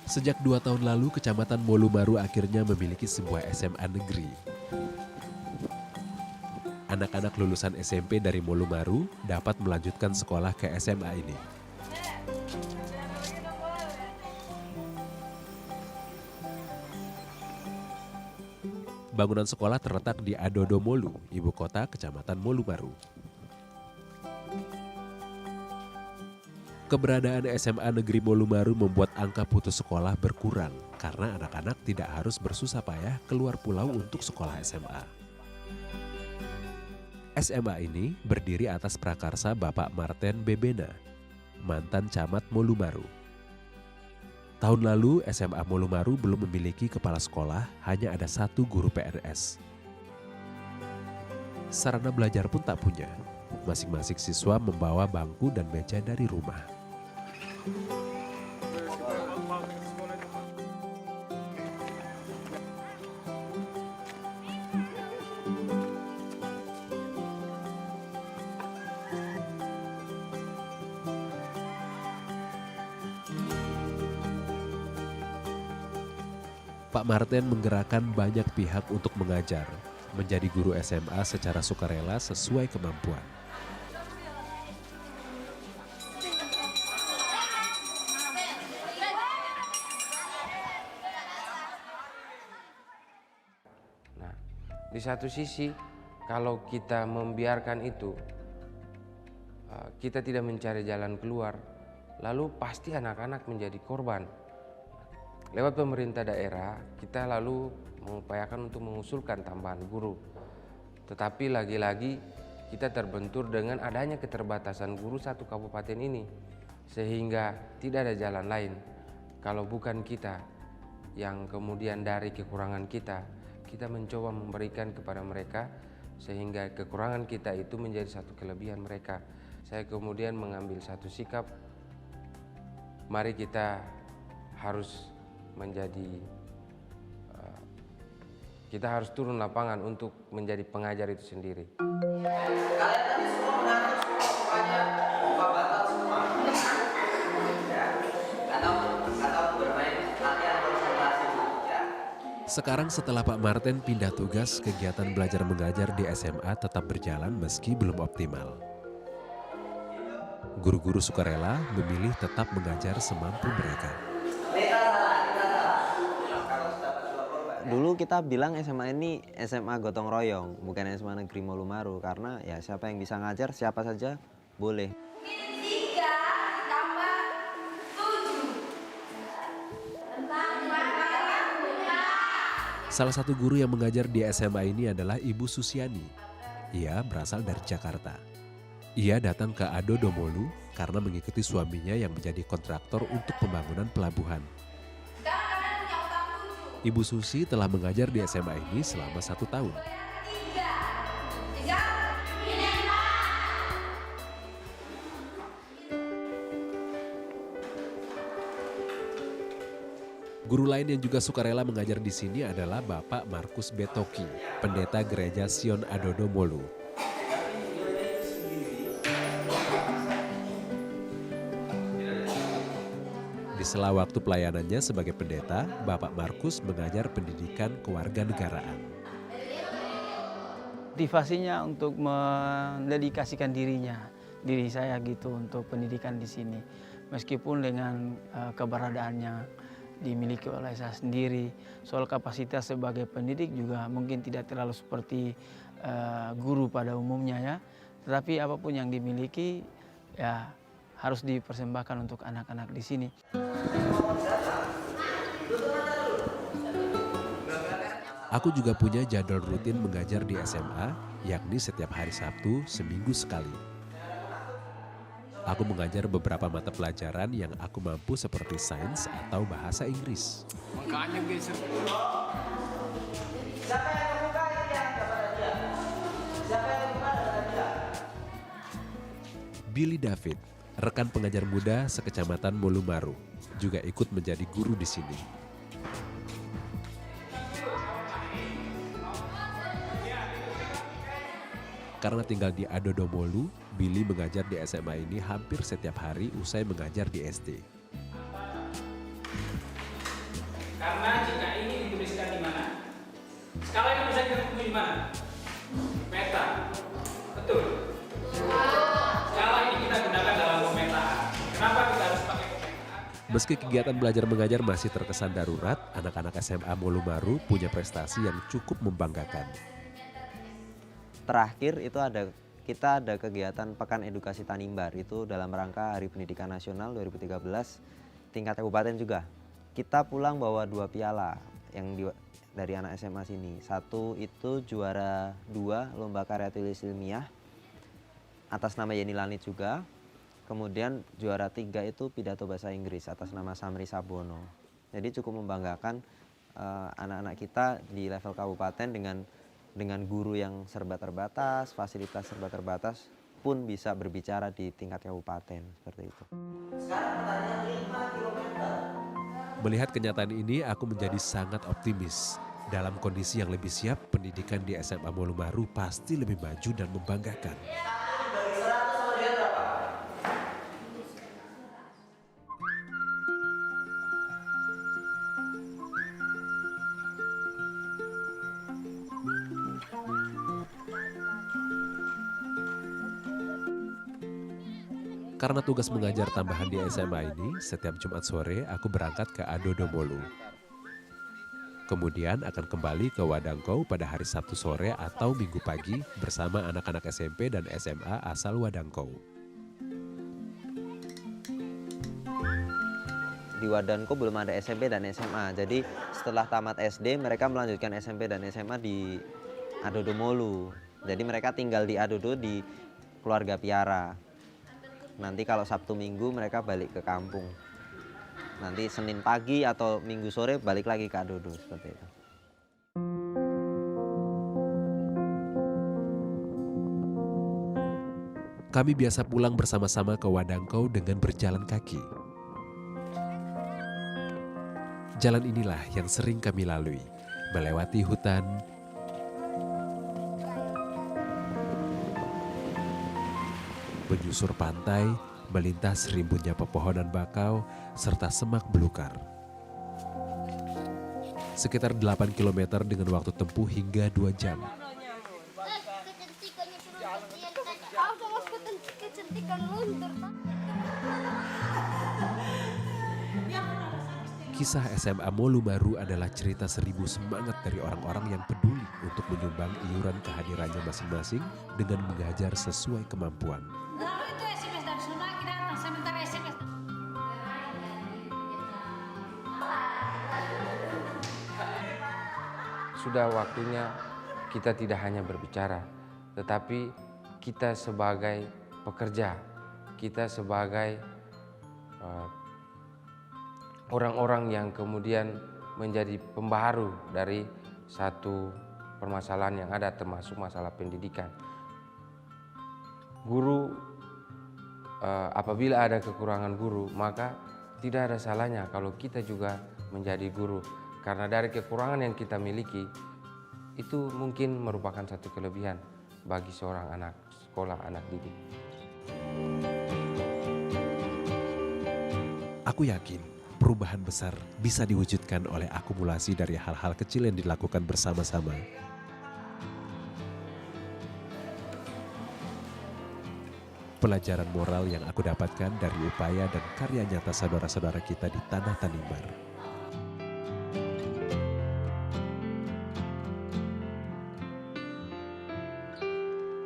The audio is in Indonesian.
Sejak 2 tahun lalu, Kecamatan Molumaru akhirnya memiliki sebuah SMA negeri. Anak-anak lulusan SMP dari Molumaru dapat melanjutkan sekolah ke SMA ini. Bangunan sekolah terletak di Adodomolu, ibu kota Kecamatan Molumaru. Keberadaan SMA Negeri Molumaru membuat angka putus sekolah berkurang karena anak-anak tidak harus bersusah payah keluar pulau untuk sekolah SMA. SMA ini berdiri atas prakarsa Bapak Marten Bebena, mantan camat Molumaru. Tahun lalu SMA Molumaru belum memiliki kepala sekolah, hanya ada 1 guru PNS. Sarana belajar pun tak punya. Masing-masing siswa membawa bangku dan meja dari rumah. Pak Marten menggerakkan banyak pihak untuk mengajar, menjadi guru SMA secara sukarela sesuai kemampuan. Di satu sisi, kalau kita membiarkan itu, kita tidak mencari jalan keluar, lalu pasti anak-anak menjadi korban. Lewat pemerintah daerah, kita lalu mengupayakan untuk mengusulkan tambahan guru. Tetapi lagi-lagi kita terbentur dengan adanya keterbatasan guru 1 kabupaten ini, sehingga tidak ada jalan lain. Kalau bukan kita yang kemudian dari kekurangan kita mencoba memberikan kepada mereka sehingga kekurangan kita itu menjadi satu kelebihan mereka. Saya kemudian mengambil satu sikap, mari kita harus kita harus turun lapangan untuk menjadi pengajar itu sendiri. Sekarang setelah Pak Marten pindah tugas, kegiatan belajar mengajar di SMA tetap berjalan meski belum optimal. Guru-guru sukarela memilih tetap mengajar semampu mereka. Dulu kita bilang SMA ini SMA gotong royong, bukan SMA Negeri Molumaru, karena ya siapa yang bisa ngajar siapa saja boleh. Salah satu guru yang mengajar di SMA ini adalah Ibu Susiani. Ia berasal dari Jakarta. Ia datang ke Adodomolu karena mengikuti suaminya yang menjadi kontraktor untuk pembangunan pelabuhan. Ibu Susi telah mengajar di SMA ini selama 1 tahun. Guru lain yang juga sukarela mengajar di sini adalah Bapak Markus Betoki, pendeta gereja Sion Adodomolu. Di sela waktu pelayanannya sebagai pendeta, Bapak Markus mengajar pendidikan kewarganegaraan. Motivasinya untuk mendedikasikan diri saya gitu untuk pendidikan di sini. Meskipun dengan keberadaannya dimiliki oleh saya sendiri, soal kapasitas sebagai pendidik juga mungkin tidak terlalu seperti guru pada umumnya ya. Tetapi apapun yang dimiliki ya harus dipersembahkan untuk anak-anak di sini. Aku juga punya jadwal rutin mengajar di SMA, yakni setiap hari Sabtu seminggu sekali. Aku mengajar beberapa mata pelajaran yang aku mampu seperti sains atau bahasa Inggris. Billy David, rekan pengajar muda sekecamatan Molumaru, juga ikut menjadi guru di sini. Karena tinggal di Adodomolu, Billy mengajar di SMA ini hampir setiap hari usai mengajar di SD. Karena jika ini dituliskan di mana? Skala ini bisa ketemu di mana? Peta. Betul. Skala ini kita gunakan dalam pemetaan. Kenapa kita harus pakai pemetaan? Meski kegiatan belajar mengajar masih terkesan darurat, anak-anak SMA Molumaru punya prestasi yang cukup membanggakan. Terakhir itu kita ada kegiatan Pekan Edukasi Tanimbar, itu dalam rangka Hari Pendidikan Nasional 2013 tingkat kabupaten juga. Kita pulang bawa 2 piala dari anak SMA sini. 1 itu juara 2 lomba karya tulis ilmiah atas nama Yeni Lanit juga. Kemudian juara 3 itu pidato bahasa Inggris atas nama Samri Sabono. Jadi cukup membanggakan anak-anak kita di level kabupaten dengan guru yang serba terbatas, fasilitas serba terbatas pun bisa berbicara di tingkat kabupaten seperti itu. Melihat kenyataan ini, aku menjadi sangat optimis. Dalam kondisi yang lebih siap, pendidikan di SMA Molumaru pasti lebih maju dan membanggakan. Karena tugas mengajar tambahan di SMA ini, setiap Jumat sore aku berangkat ke Adodomolu. Kemudian akan kembali ke Wadangkou pada hari Sabtu sore atau Minggu pagi bersama anak-anak SMP dan SMA asal Wadangkou. Di Wadangkou belum ada SMP dan SMA, jadi setelah tamat SD mereka melanjutkan SMP dan SMA di Adodomolu. Jadi mereka tinggal di Adodo di keluarga Piara. Nanti kalau Sabtu Minggu mereka balik ke kampung. Nanti Senin pagi atau Minggu sore balik lagi ke Adodo seperti itu. Kami biasa pulang bersama-sama ke Wadangkou dengan berjalan kaki. Jalan inilah yang sering kami lalui, melewati hutan, menyusur pantai, melintas rimbunnya pepohonan bakau, serta semak belukar. Sekitar 8 km dengan waktu tempuh hingga 2 jam. Kisah SMA Molumaru adalah cerita 1000 semangat dari orang-orang yang peduli untuk menyumbang iuran kehadirannya masing-masing dengan mengajar sesuai kemampuan. Sudah waktunya kita tidak hanya berbicara, tetapi kita sebagai pekerja, kita sebagai orang-orang yang kemudian menjadi pembaharu dari satu permasalahan yang ada, termasuk masalah pendidikan. Guru, apabila ada kekurangan guru, maka tidak ada salahnya kalau kita juga menjadi guru. Karena dari kekurangan yang kita miliki, itu mungkin merupakan satu kelebihan bagi seorang anak sekolah, anak didik. Aku yakin perubahan besar bisa diwujudkan oleh akumulasi dari hal-hal kecil yang dilakukan bersama-sama. Pelajaran moral yang aku dapatkan dari upaya dan karya nyata saudara-saudara kita di Tanah Tanimbar.